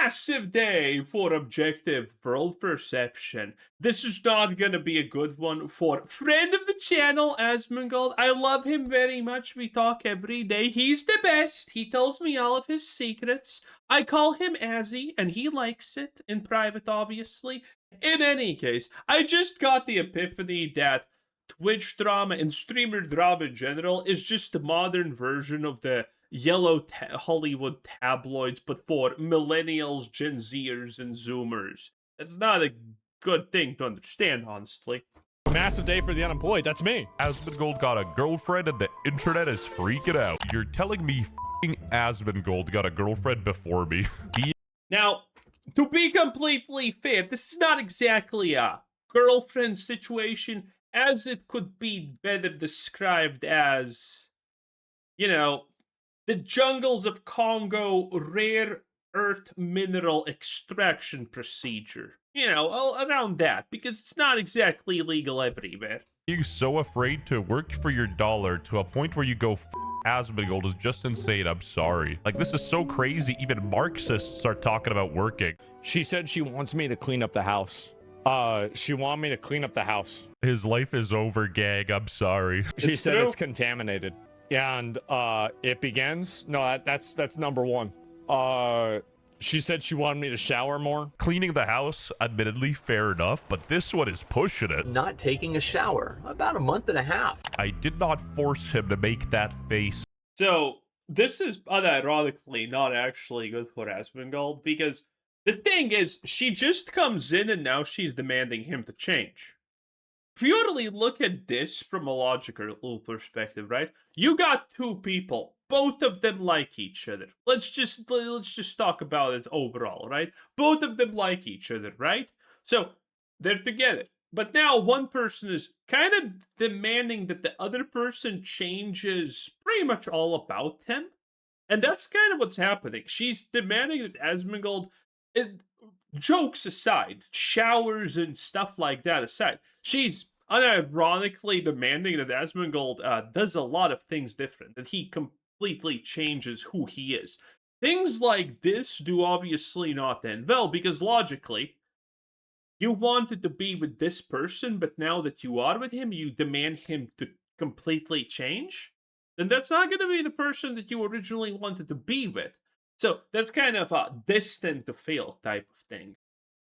massive day for objective world perception. This is not gonna be a good one for friend of the channel, Asmongold. I love him very much. We talk every day. He's the best. He tells me all of his secrets. I call him Azzy, and he likes it in private, obviously. In any case, I just got the epiphany that Twitch drama and streamer drama in general is just the modern version of the yellow Hollywood tabloids, but for millennials, Gen Zers, and Zoomers. That's not a good thing to understand, honestly. Massive day for the unemployed. That's me. Asmongold got a girlfriend and the internet is freaking out. You're telling me f***ing Asmongold got a girlfriend before me? Now, to be completely fair, this is not exactly a girlfriend situation, as it could be better described as, you know, the jungles of Congo rare earth mineral extraction procedure. You know, around that, because it's not exactly legal everywhere. Being so afraid to work for your dollar to a point where you go Asmongold is just insane. I'm sorry. Like, this is so crazy. Even Marxists are talking about working. She said she wants me to clean up the house. She wanted me to clean up the house. His life is over, gang. I'm sorry. She said it's contaminated. And it begins. No, that's number one. She said she wanted me to shower more. Cleaning the house, admittedly, fair enough, but this one is pushing it. Not taking a shower. About a month and a half. I did not force him to make that face. So, this is unironically not actually good for Asmongold, because the thing is, she just comes in and now she's demanding him to change. Purely look at this from a logical perspective, right? You got two people. Both of them like each other. Let's just talk about it overall, right? Both of them like each other, right? So they're together. But now one person is kind of demanding that the other person changes pretty much all about him. And that's kind of what's happening. She's demanding that Asmongold, jokes aside, showers and stuff like that aside, she's unironically demanding that Asmongold does a lot of things different, that he completely changes who he is. Things like this do obviously not end well, because logically, you wanted to be with this person, but now that you are with him, you demand him to completely change? Then that's not going to be the person that you originally wanted to be with. So that's kind of a destined to fail type of thing.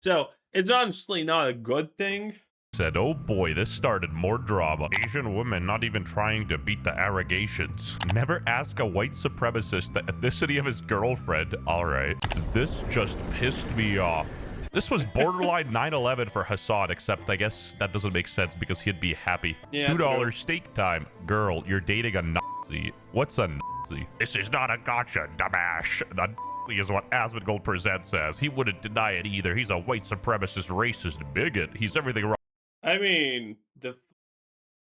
So it's honestly not a good thing. Said, oh boy, this started more drama. Asian woman not even trying to beat the allegations. Never ask a white supremacist the ethnicity of his girlfriend. Alright. This just pissed me off. This was borderline 9/11 for Hassan, except I guess that doesn't make sense because he'd be happy. Yeah, $2 steak time. Girl, you're dating a Nazi. What's a Nazi? This is not a gotcha, dumbass. The Nazi is what Asmongold presents as. He wouldn't deny it either. He's a white supremacist, racist bigot. He's everything wrong. I mean,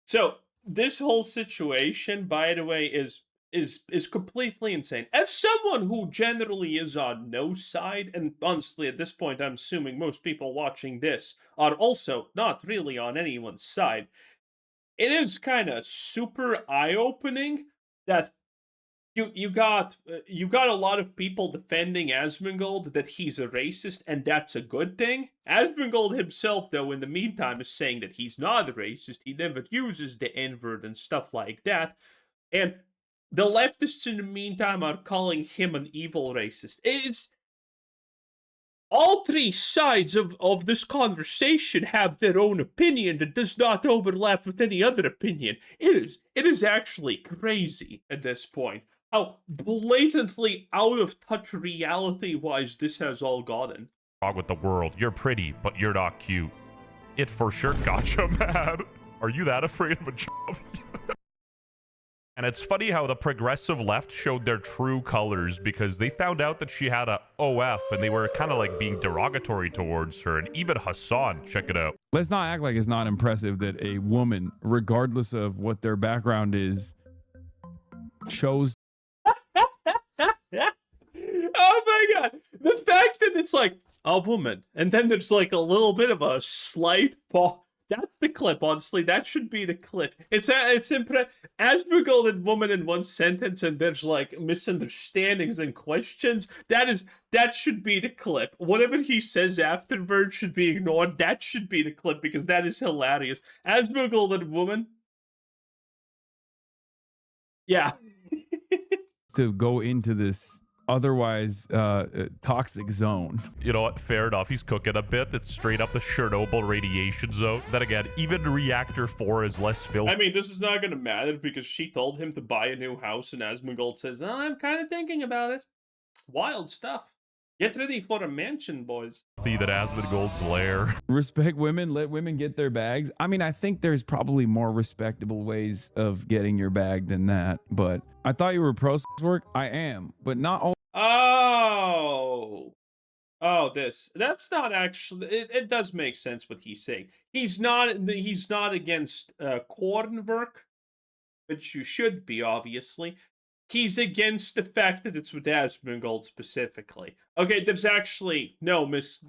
so this whole situation, by the way, is completely insane. As someone who generally is on no side, and honestly, at this point, I'm assuming most people watching this are also not really on anyone's side, it is kind of super eye-opening that you got a lot of people defending Asmongold that he's a racist, and that's a good thing. Asmongold himself, though, in the meantime, is saying that he's not a racist. He never uses the N-word and stuff like that. And the leftists, in the meantime, are calling him an evil racist. It's all three sides of this conversation have their own opinion that does not overlap with any other opinion. It is actually crazy at this point how blatantly out of touch reality-wise this has all gotten. Wrong with the world. You're pretty, but you're not cute. It for sure got you mad. Are you that afraid of a job? And it's funny how the progressive left showed their true colors because they found out that she had a OF and they were kind of like being derogatory towards her. And even Hassan, check it out. Let's not act like it's not impressive that a woman, regardless of what their background is, chose. Oh my god. The fact that it's like a woman and then there's like a little bit of a slight That's the clip, honestly. That should be the clip. Asmongold and woman in one sentence, and there's like misunderstandings and questions. That should be the clip. Whatever he says afterwards should be ignored. That should be the clip because that is hilarious. Asmongold and woman. Yeah. To go into this otherwise toxic zone. You know what? Fair enough. He's cooking a bit. It's straight up the Chernobyl radiation zone. Then again, even Reactor 4 is less filthy. I mean, this is not going to matter because she told him to buy a new house, and Asmongold says, oh, I'm kind of thinking about it. Wild stuff. Get ready for a mansion, boys. That Asmongold's lair. Respect women, let women get their bags. I mean, I think there's probably more respectable ways of getting your bag than that, but I thought you were pro sex work. I am, but not all. That's not actually, it does make sense what he's saying. He's not against corn work, which you should be, obviously. He's against the fact that it's with Asmongold specifically. Okay, there's actually no this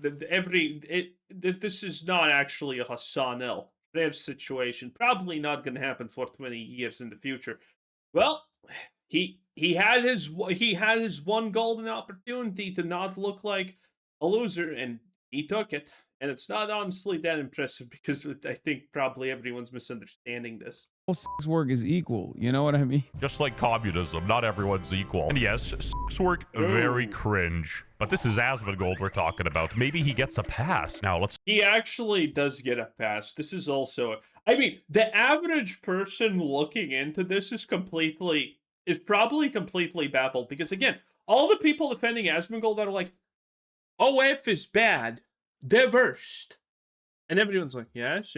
is not actually a Hassan El rare situation. Probably not going to happen for 20 years in the future. Well, he had his one golden opportunity to not look like a loser, and he took it. And it's not honestly that impressive because I think probably everyone's misunderstanding this. All sex work is equal. You know what I mean? Just like communism, not everyone's equal. And yes, sex work, very cringe. But this is Asmongold we're talking about. Maybe he gets a pass. Now, let's... He actually does get a pass. This is also... I mean, the average person looking into this is probably completely baffled. Because again, all the people defending Asmongold that are like, OF is bad. They're worst. And everyone's like, yes.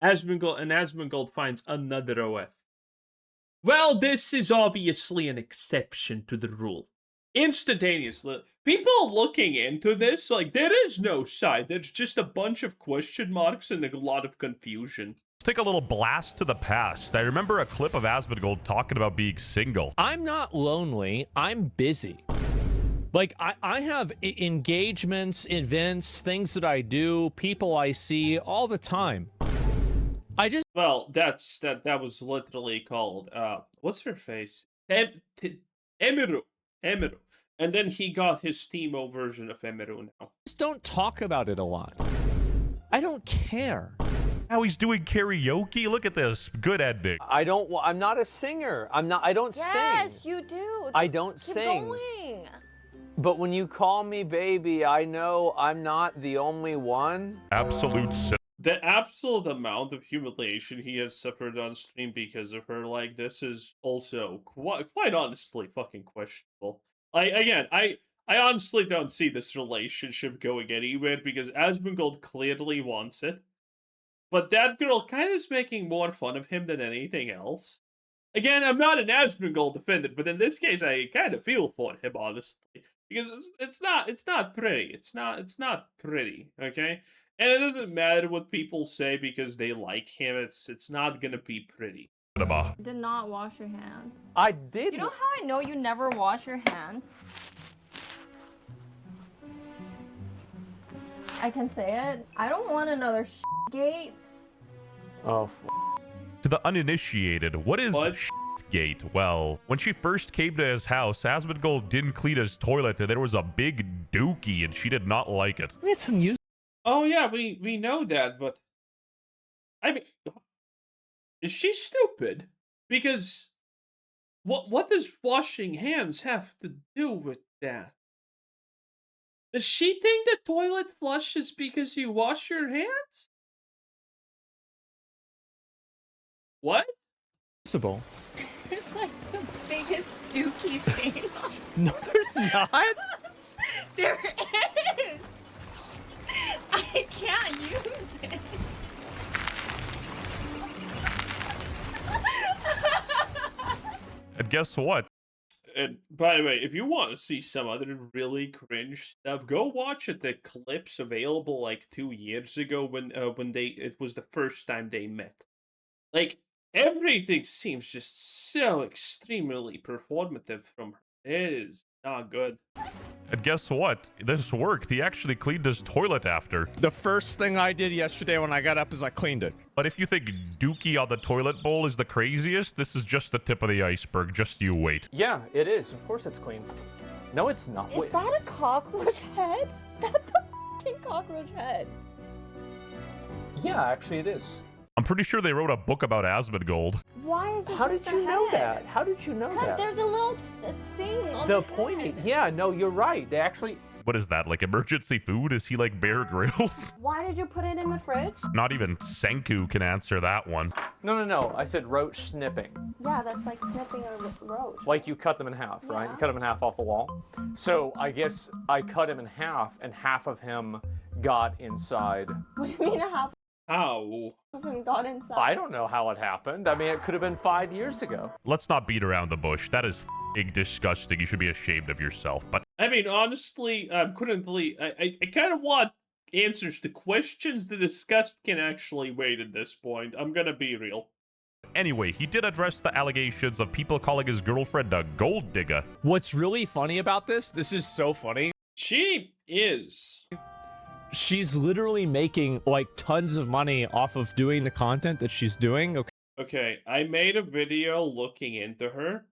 Asmongold finds another OF. Well, this is obviously an exception to the rule. Instantaneously. People looking into this, like, there is no side. There's just a bunch of question marks and a lot of confusion. Let's take a little blast to the past. I remember a clip of Asmongold talking about being single. I'm not lonely. I'm busy. Like, I have engagements, events, things that I do, people I see all the time. Well, that was literally called, what's her face? Emiru. And then he got his Teemo version of Emiru now. Just don't talk about it a lot. I don't care. Now he's doing karaoke? Look at this. Good ending. I'm not a singer. I don't sing. Yes, you do. I don't Keep sing. going. But when you call me baby, I know I'm not the only one. Absolute sin. The absolute amount of humiliation he has suffered on stream because of her, like, this is also quite honestly fucking questionable. Like, again, I honestly don't see this relationship going anywhere because Asmongold clearly wants it. But that girl kind of is making more fun of him than anything else. Again, I'm not an Asmongold defender, but in this case, I kind of feel for him, honestly. Because it's not pretty. It's not pretty, okay? And it doesn't matter what people say because they like him. It's not gonna be pretty. Did not wash your hands. I did. You know how I know you never wash your hands? I can say it. I don't want another gate. Oh. To the uninitiated, what is gate? Well, when she first came to his house, Asmongold didn't clean his toilet and there was a big dookie and she did not like it. It's amusing. Oh yeah, we know that, but I mean, is she stupid? Because what does washing hands have to do with that? Does she think the toilet flush is because you wash your hands? What? Possible. There's like the biggest dookie stain. No, there's not. There is. I can't use it. And guess what? And by the way, if you want to see some other really cringe stuff, go watch the clips available like 2 years ago when it was the first time they met. Like, everything seems just so extremely performative from her. It is Not good. And guess what? This worked. He actually cleaned his toilet after. The first thing I did yesterday when I got up is I cleaned it. But if you think Dookie on the toilet bowl is the craziest, this is just the tip of the iceberg. Just you wait. Yeah, it is. Of course it's clean. No, it's not. Is that a cockroach head? That's a fucking cockroach head. Yeah, actually it is. I'm pretty sure they wrote a book about Asmongold. Why is it How just did a you know head? that? How did you know Because that? there's a little thing on The the pointy. head. Yeah, no, you're right. They actually. What is that, like emergency food? Is he like Bear Grylls? Why did you put it in the fridge? Not even Senku can answer that one. No. I said roach snipping. Yeah, that's like snipping a roach. Like you cut them in half, right? Yeah. You cut them in half off the wall. So I guess I cut him in half, and half of him got inside. What do you mean half How? of him got inside? I don't know how it happened. I mean, it could have been 5 years ago. Let's not beat around the bush. That is f***ing disgusting. You should be ashamed of yourself. But I mean, honestly, I'm currently, I kind of want answers to questions. The disgust can actually wait at this point. I'm gonna be real. anyway, he did address the allegations of people calling his girlfriend a gold digger. What's really funny about this is so funny. She is. She's literally making like tons of money off of doing the content that she's doing. Okay. Okay, I made a video looking into her.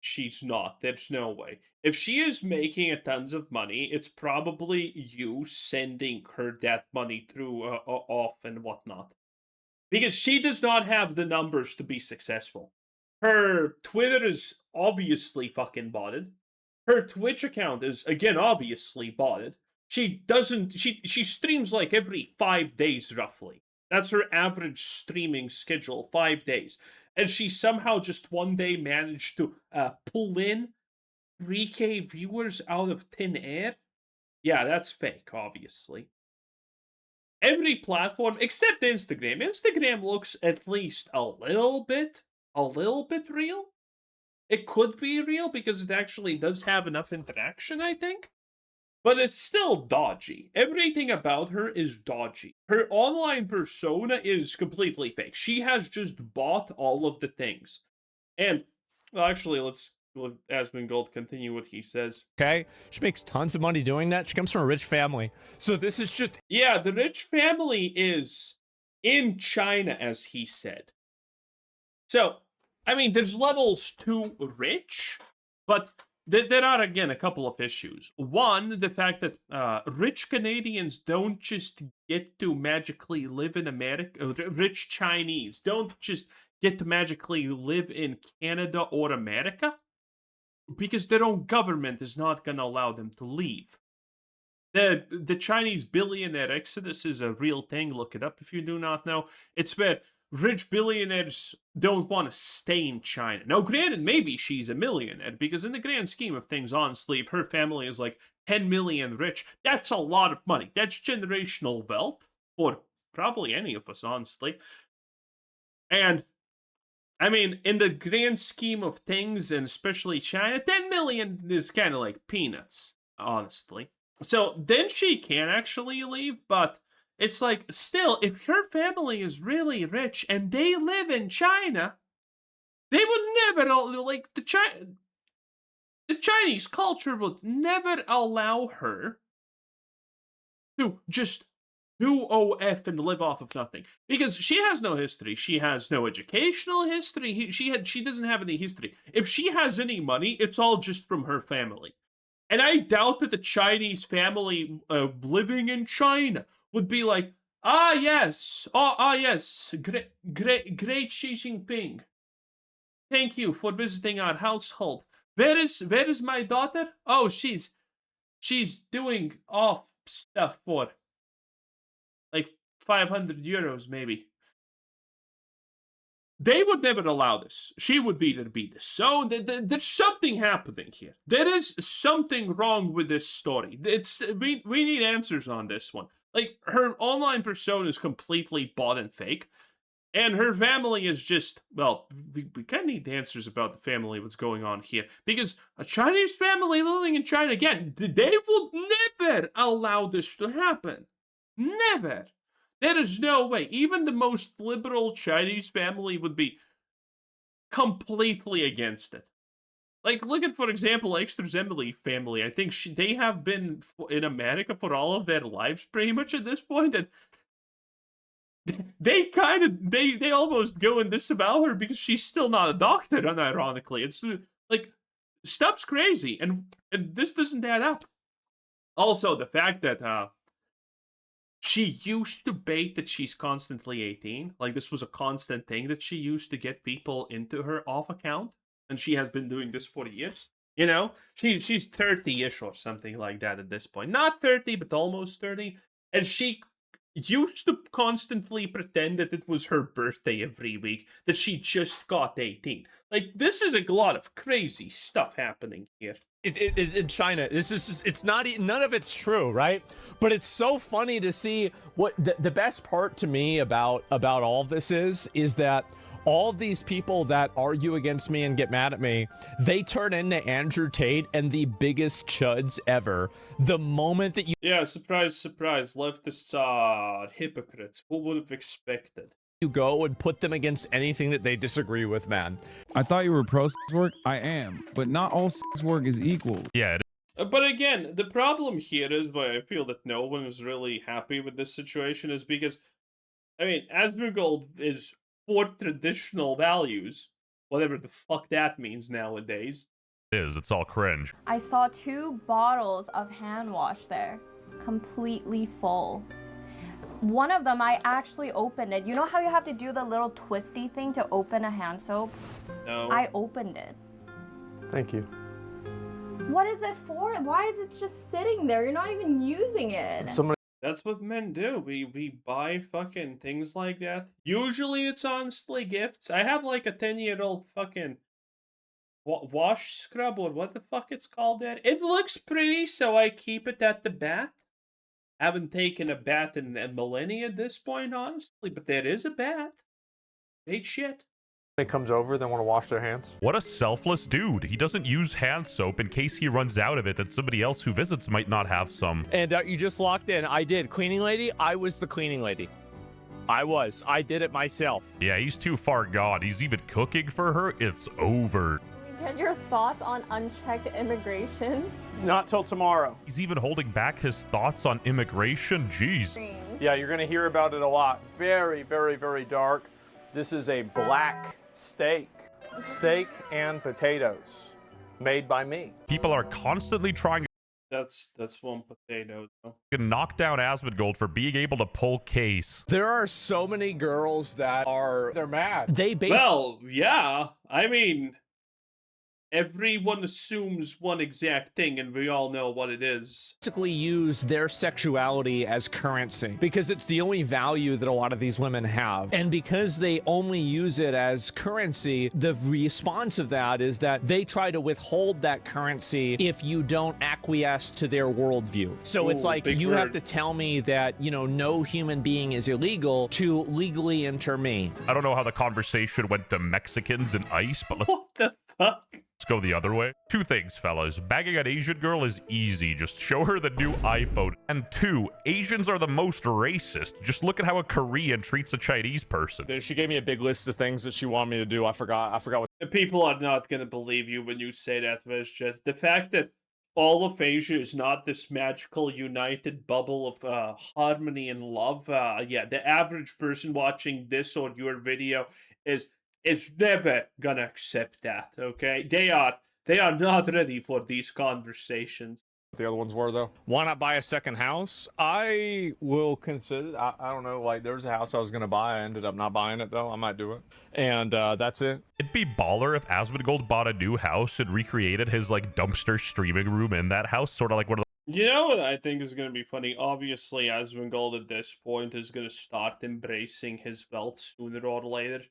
She's not. There's no way. If she is making a tons of money, it's probably you sending her that money through off and whatnot. Because she does not have the numbers to be successful. Her Twitter is obviously fucking botted. Her Twitch account is, again, obviously botted. She streams like every 5 days, roughly. That's her average streaming schedule, 5 days. And she somehow just one day managed to pull in 3K viewers out of thin air. Yeah, that's fake, obviously. Every platform, except Instagram. Instagram looks at least a little bit real. It could be real because it actually does have enough interaction, I think. But it's still dodgy. Everything about her is dodgy. Her online persona is completely fake. She has just bought all of the things. And, well, actually, let's let Asmongold continue what he says. Okay. She makes tons of money doing that. She comes from a rich family. So this is just. Yeah, the rich family is in China, as he said. So, I mean, there's levels to rich, but there are, again, a couple of issues. One, the fact that rich Canadians don't just get to magically live in America. Rich Chinese don't just get to magically live in Canada or America because their own government is not going to allow them to leave. The Chinese billionaire exodus is a real thing. Look it up if you do not know. It's where rich billionaires don't want to stay in China. Now, granted, maybe she's a millionaire, because in the grand scheme of things, honestly, if her family is like 10 million rich, that's a lot of money. That's generational wealth for probably any of us, honestly. And, I mean, in the grand scheme of things, and especially China, 10 million is kind of like peanuts, honestly. So, then she can actually leave, but it's like, still, if her family is really rich and they live in China, they would never, like, the Chinese culture would never allow her to just do OF and live off of nothing. Because she has no history. She has no educational history. She doesn't have any history. If she has any money, it's all just from her family. And I doubt that the Chinese family living in China would be like, yes, great Xi Jinping. Thank you for visiting our household. Where is my daughter? Oh, she's doing off stuff for like 500 euros maybe. They would never allow this. She would be this. So there's something happening here. There is something wrong with this story. We need answers on this one. Like, her online persona is completely bought and fake. And her family is just, well, we kind of need answers about the family, what's going on here. Because a Chinese family living in China, again, they would never allow this to happen. Never. There is no way. Even the most liberal Chinese family would be completely against it. Like, look at, for example, Extra's Emily family. I think they have been in America for all of their lives, pretty much at this point, and they almost go and disavow her because she's still not a doctor. Unironically, it's like stuff's crazy, and this doesn't add up. Also, the fact that she used to bait that she's constantly 18, like this was a constant thing that she used to get people into her off account. And she has been doing this for years. You know, she's 30-ish or something like that at this point. Not 30, but almost 30. And she used to constantly pretend that it was her birthday every week, that she just got 18. Like, this is a lot of crazy stuff happening here. In China, it's not, none of it's true, right? But it's so funny to see what the best part to me about all of this is that all these people that argue against me and get mad at me, they turn into Andrew Tate and the biggest chuds ever. The moment that you... Yeah, surprise, surprise. Leftists are hypocrites. Who would have expected? You go and put them against anything that they disagree with, man. I thought you were pro sex work. I am, but not all sex work is equal. Yeah, But again, the problem here is why I feel that no one is really happy with this situation is because, I mean, Asmongold is for traditional values, whatever the fuck that means nowadays. it is. It's all cringe. I saw 2 bottles of hand wash there, completely full. One of them, I actually opened it. You know how you have to do the little twisty thing to open a hand soap? No. I opened it. Thank you. What is it for? Why is it just sitting there? You're not even using it. That's what men do. We buy fucking things like that. Usually it's honestly gifts. I have like a 10-year-old fucking wash scrub or what the fuck it's called there. It looks pretty, so I keep it at the bath. Haven't taken a bath in a millennia at this point, honestly, but there is a bath. Great shit. When it comes over, they want to wash their hands. What a selfless dude. He doesn't use hand soap in case he runs out of it that somebody else who visits might not have some. And you just locked in. I did. Cleaning lady, I was the cleaning lady. I did it myself. Yeah, he's too far gone. He's even cooking for her. It's over. Get your thoughts on unchecked immigration? Not till tomorrow. He's even holding back his thoughts on immigration. Jeez. Yeah, you're going to hear about it a lot. Very, very, very dark. This is a black steak. Steak and potatoes. Made by me. People are constantly trying That's one potato. to knock down Asmongold for being able to pull kaise. There are so many girls that they're mad. They basically... Well, yeah. I mean, everyone assumes one exact thing, and we all know what it is. use their sexuality as currency because it's the only value that a lot of these women have. And because they only use it as currency, the response of that is that they try to withhold that currency if you don't acquiesce to their worldview. So it's Ooh, like, big you word. have to tell me that, you know, no human being is illegal to legally enter me. I don't know how the conversation went to Mexicans and ice, but let's What the fuck? go the other way. 2 things, fellas. Bagging an Asian girl is easy. Just show her the new iPhone. And 2, Asians are the most racist. Just look at how a Korean treats a Chinese person. She gave me a big list of things that she wanted me to do. I forgot what. People are not going to believe you when you say that, Vizjet. The fact that all of Asia is not this magical, united bubble of harmony and love. Yeah, the average person watching this or your video is never gonna accept that, okay? They are not ready for these conversations. The other ones were, though. Why not buy a second house? I will consider. I don't know. Like, there was a house I was gonna buy. I ended up not buying it, though. I might do it, and that's it. It'd be baller if Asmongold bought a new house and recreated his, like, dumpster streaming room in that house. Sort of like one of You know what I think is going to be funny? Obviously, Asmongold at this point is going to start embracing his wealth sooner or later.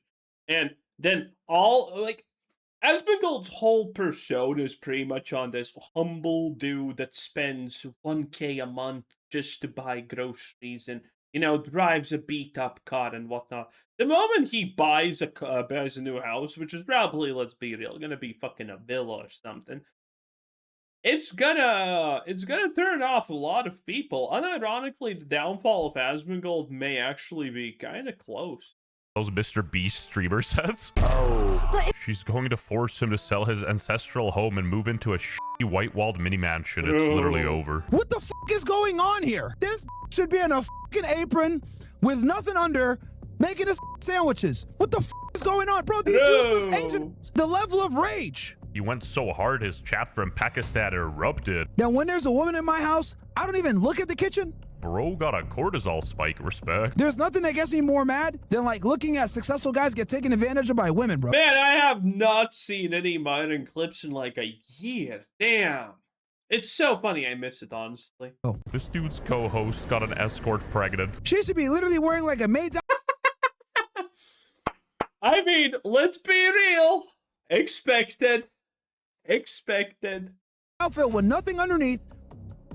And then Asmongold's whole persona is pretty much on this humble dude that spends 1K a month just to buy groceries and, you know, drives a beat-up car and whatnot. The moment he buys a new house, which is probably, let's be real, gonna be fucking a villa or something, it's gonna turn off a lot of people. Unironically, the downfall of Asmongold may actually be kind of close. those Mr. Beast streamer sets. Oh. She's going to force him to sell his ancestral home and move into a shitty white-walled mini mansion. It's literally over. What the f is going on here? This should be in a fucking apron with nothing under, making us sandwiches. What the f is going on? Bro, these useless Asians. The level of rage. He went so hard his chat from Pakistan erupted. Now, when there's a woman in my house, I don't even look at the kitchen. Bro got a cortisol spike, respect. There's nothing that gets me more mad than like looking at successful guys get taken advantage of by women, bro. Man, I have not seen any modern clips in like a year. Damn. It's so funny. I miss it, honestly. This dude's co-host got an escort pregnant. She should be literally wearing like a maid's I mean, let's be real. Expected. outfit with nothing underneath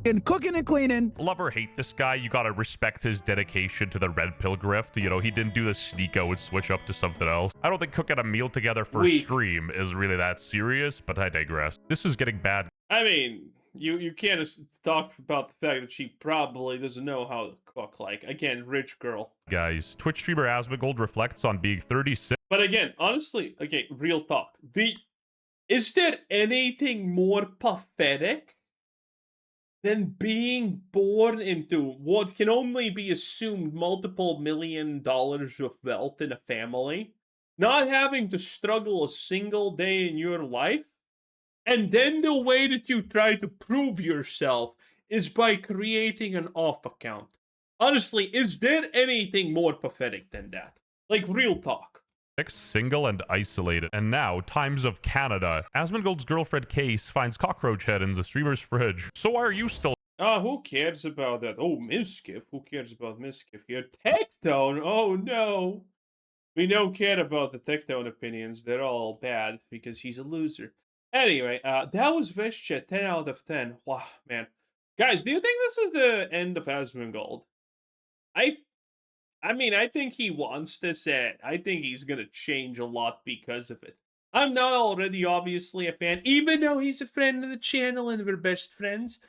and cooking and cleaning. Love or hate this guy, you gotta respect his dedication to the red pill grift. You know, he didn't do the sneako and switch up to something else. I don't think cooking a meal together for stream is really that serious, but I digress. This is getting bad. I mean, you can't talk about the fact that she probably doesn't know how to cook. Like, again, rich girl. Guys, Twitch streamer Asmongold reflects on being 36. But again, honestly, okay, real talk. Is there anything more pathetic than being born into what can only be assumed multiple $1 million of wealth in a family, not having to struggle a single day in your life, and then the way that you try to prove yourself is by creating an off account? Honestly, is there anything more pathetic than that? Like, real talk. Single and isolated. And now, times of Canada. Asmongold's girlfriend Kaise finds cockroach head in the streamer's fridge. So why are you still... Who cares about that? Oh, Miskiff. Who cares about Miskiff here? Tectone? Oh, no. We don't care about the Tectone opinions. They're all bad because he's a loser. Anyway, that was Veshchet, 10 out of 10. Wow, man. Guys, do you think this is the end of Asmongold? I mean, I think he wants this end. I think he's gonna change a lot because of it. I'm not already obviously a fan, even though he's a friend of the channel and we're best friends.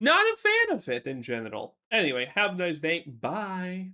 Not a fan of it in general. Anyway, have a nice day. Bye.